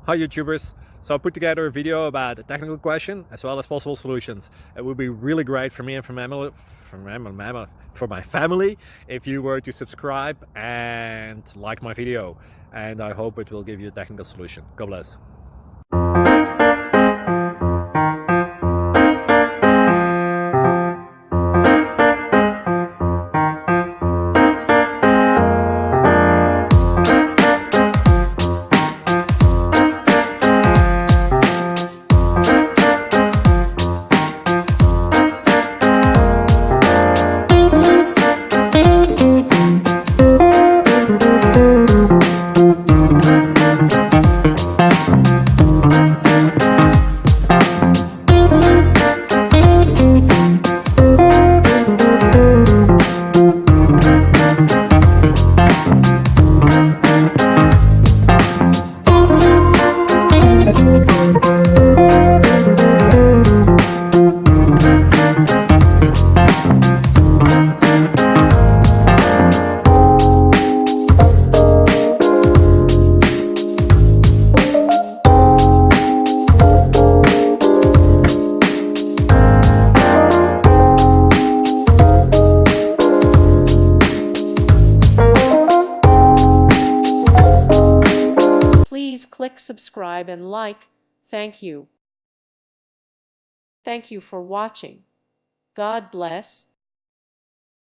Hi YouTubers! So I put together a video about a technical question as well as possible solutions. It would be really great for me and for my family if you were to subscribe and like my video, and I hope it will give you a technical solution. God bless. Please click subscribe and like. Thank you. Thank you for watching. God bless.